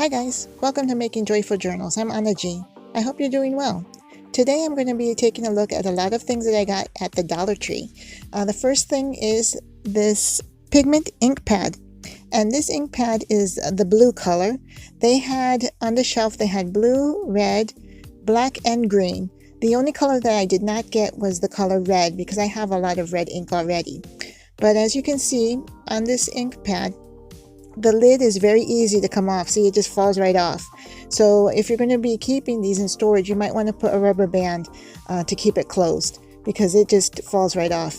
Hi guys, welcome to Making Joyful Journals. I'm Anna G. I hope you're doing well. Today I'm going to be taking a look at a lot of things that I got at the Dollar Tree. The first thing is this pigment ink pad. And this ink pad is the blue color. They had on the shelf, they had blue, red, black, and green. The only color that I did not get was the color red because I have a lot of red ink already. But as you can see on this ink pad, the lid is very easy to come off. See, it just falls right off. So if you're going to be keeping these in storage, you might want to put a rubber band to keep it closed because it just falls right off.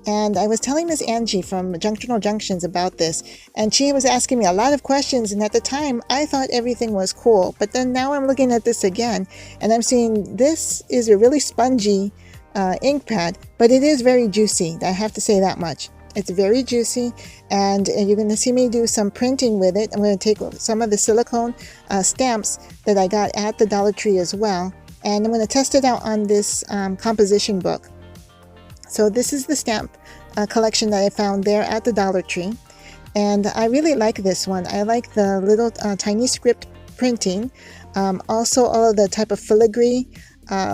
And I was telling Miss Angie from Junctional Junctions about this, and she was asking me a lot of questions, and at the time I thought everything was cool, but then now I'm looking at this again and I'm seeing this is a really spongy ink pad, but it is very juicy. I have to say that much. It's very juicy, and you're going to see me do some printing with it. I'm going to take some of the silicone stamps that I got at the Dollar Tree as well, and I'm going to test it out on this composition book. So this is the stamp collection that I found there at the Dollar Tree, and I really like this one. I like the little tiny script printing, also all of the type of filigree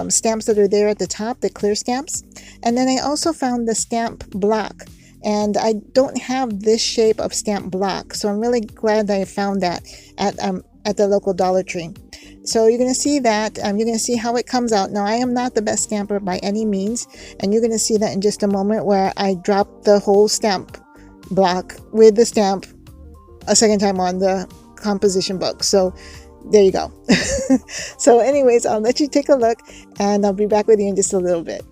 stamps that are there at the top, the clear stamps, and then I also found the stamp block. And I don't have this shape of stamp block, so I'm really glad that I found that at the local Dollar Tree. So you're going to see that. You're going to see how it comes out. Now, I am not the best stamper by any means, and you're going to see that in just a moment where I drop the whole stamp block with the stamp a second time on the composition book. So there you go. So anyways, I'll let you take a look, and I'll be back with you in just a little bit.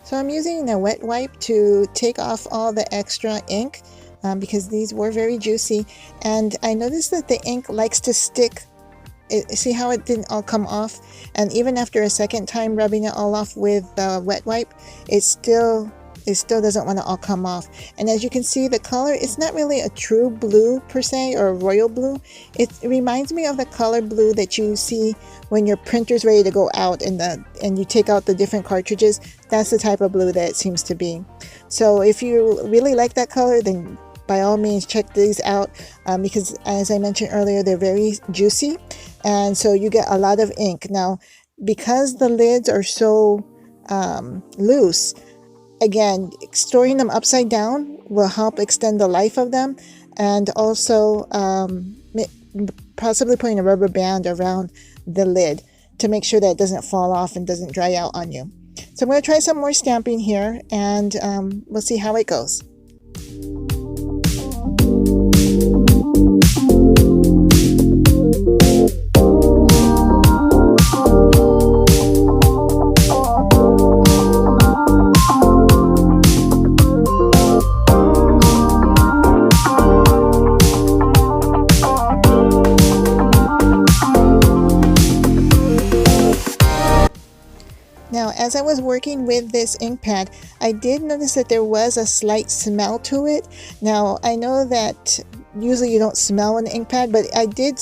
So I'm using a wet wipe to take off all the extra ink because these were very juicy, and I noticed that the ink likes to stick. See how it didn't all come off, and even after a second time rubbing it all off with the wet wipe, it still doesn't want to all come off. And as you can see, the color, it's not really a true blue per se, or a royal blue. It reminds me of the color blue that you see when your printer's ready to go out and you take out the different cartridges. That's the type of blue that it seems to be. So if you really like that color, then by all means check these out because as I mentioned earlier, they're very juicy, and so you get a lot of ink. Now, because the lids are so loose, again, storing them upside down will help extend the life of them, and also possibly putting a rubber band around the lid to make sure that it doesn't fall off and doesn't dry out on you. So I'm going to try some more stamping here, and we'll see how it goes. Now, as I was working with this ink pad, I did notice that there was a slight smell to it. Now, I know that usually you don't smell an ink pad, but I did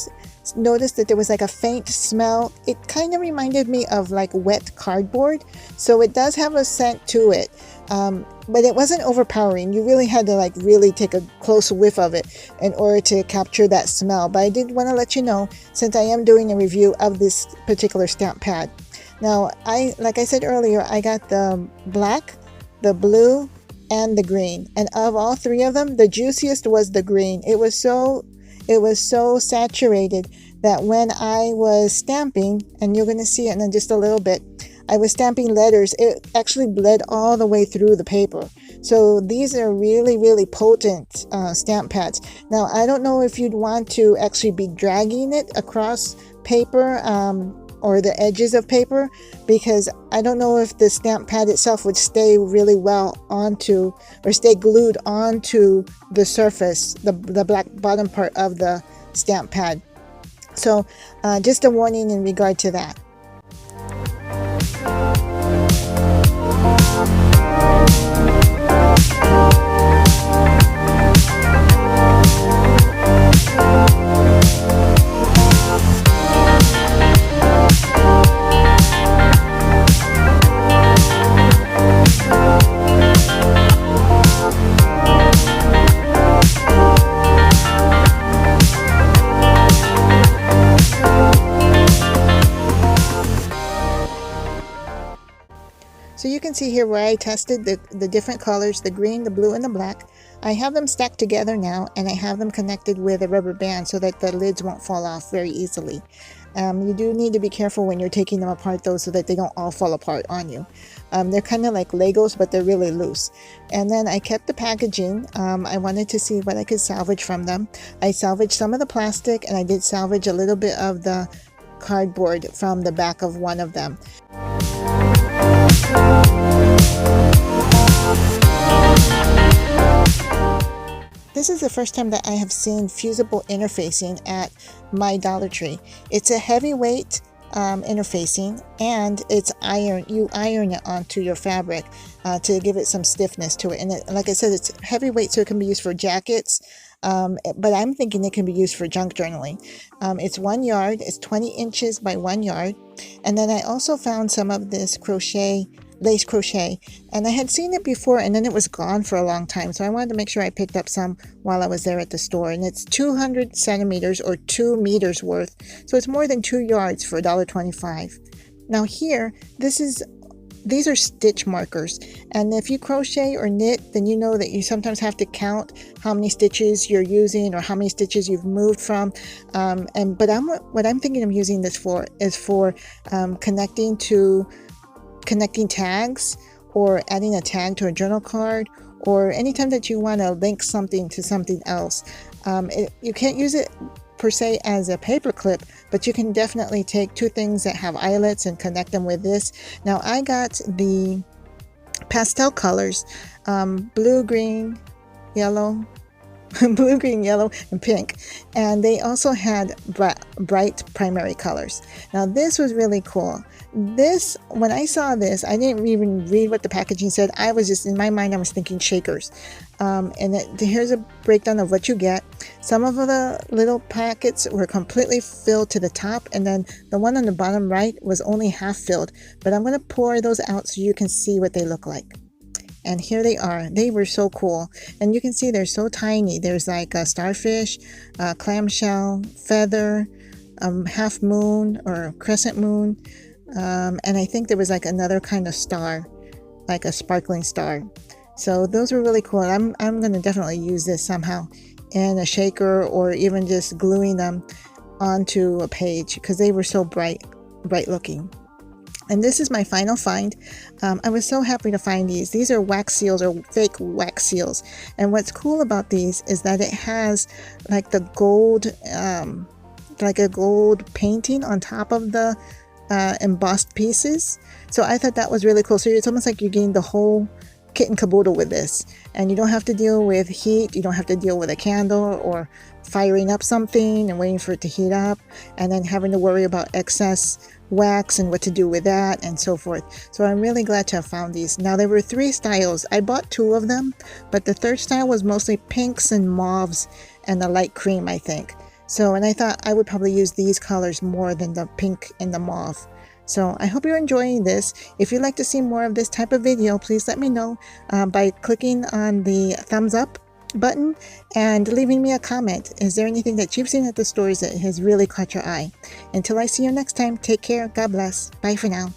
notice that there was like a faint smell. It kind of reminded me of like wet cardboard, so it does have a scent to it, but it wasn't overpowering. You really had to like really take a close whiff of it in order to capture that smell. But I did want to let you know, since I am doing a review of this particular stamp pad. Now, like I said earlier, I got the black, the blue, and the green. And of all three of them, the juiciest was the green. It was so saturated that when I was stamping, and you're going to see it in just a little bit, I was stamping letters. It actually bled all the way through the paper. So these are really, really potent stamp pads. Now, I don't know if you'd want to actually be dragging it across paper or the edges of paper, because I don't know if the stamp pad itself would stay really well onto, or stay glued onto the surface, the black bottom part of the stamp pad. So just a warning in regard to that. So you can see here where I tested the different colors, the green, the blue, and the black. I have them stacked together now, and I have them connected with a rubber band so that the lids won't fall off very easily. You do need to be careful when you're taking them apart though, so that they don't all fall apart on you. They're kind of like Legos, but they're really loose. And then I kept the packaging. I wanted to see what I could salvage from them. I salvaged some of the plastic, and I did salvage a little bit of the cardboard from the back of one of them. This is the first time that I have seen fusible interfacing at my Dollar Tree. It's a heavyweight interfacing, and it's iron. You iron it onto your fabric to give it some stiffness to it. And like I said, it's heavyweight, so it can be used for jackets. But I'm thinking it can be used for junk journaling. It's 1 yard. It's 20 inches by 1 yard. And then I also found some of this lace crochet, and I had seen it before, and then it was gone for a long time, so I wanted to make sure I picked up some while I was there at the store. And it's 200 centimeters or 2 meters worth, so it's more than 2 yards for $1.25. Now here, these are stitch markers, and if you crochet or knit, then you know that you sometimes have to count how many stitches you're using or how many stitches you've moved from. But what I'm thinking of using this for is for connecting tags, or adding a tag to a journal card, or anytime that you want to link something to something else. You can't use it per se as a paper clip, but you can definitely take two things that have eyelets and connect them with this. Now I got the pastel colors, blue, green, yellow, blue, green, yellow, and pink, and they also had bright primary colors. Now this was really cool. When I saw this, I didn't even read what the packaging said. I was just, in my mind, I was thinking shakers. Here's a breakdown of what you get. Some of the little packets were completely filled to the top, and then the one on the bottom right was only half filled. But I'm going to pour those out so you can see what they look like. And here they are. They were so cool, and you can see they're so tiny. There's like a starfish, a clamshell, feather, half moon or crescent moon, and I think there was like another kind of star, like a sparkling star. So those were really cool. I'm going to definitely use this somehow in a shaker, or even just gluing them onto a page, because they were so bright looking. And this is my final find. I was so happy to find these. These are wax seals, or fake wax seals. And what's cool about these is that it has like the gold, like a gold painting on top of the embossed pieces. So I thought that was really cool. So it's almost like you're getting the whole kit and caboodle with this. And you don't have to deal with heat. You don't have to deal with a candle or firing up something and waiting for it to heat up, and then having to worry about excess wax and what to do with that and so forth. So I'm really glad to have found these. Now there were 3 styles. I bought 2 of them, but the third style was mostly pinks and mauves and a light cream, I think. So, and I thought I would probably use these colors more than the pink and the mauve. So I hope you're enjoying this. If you'd like to see more of this type of video, please let me know by clicking on the thumbs up button and leaving me a comment. Is there anything that you've seen at the stores that has really caught your eye? Until I see you next time, take care. God bless. Bye for now.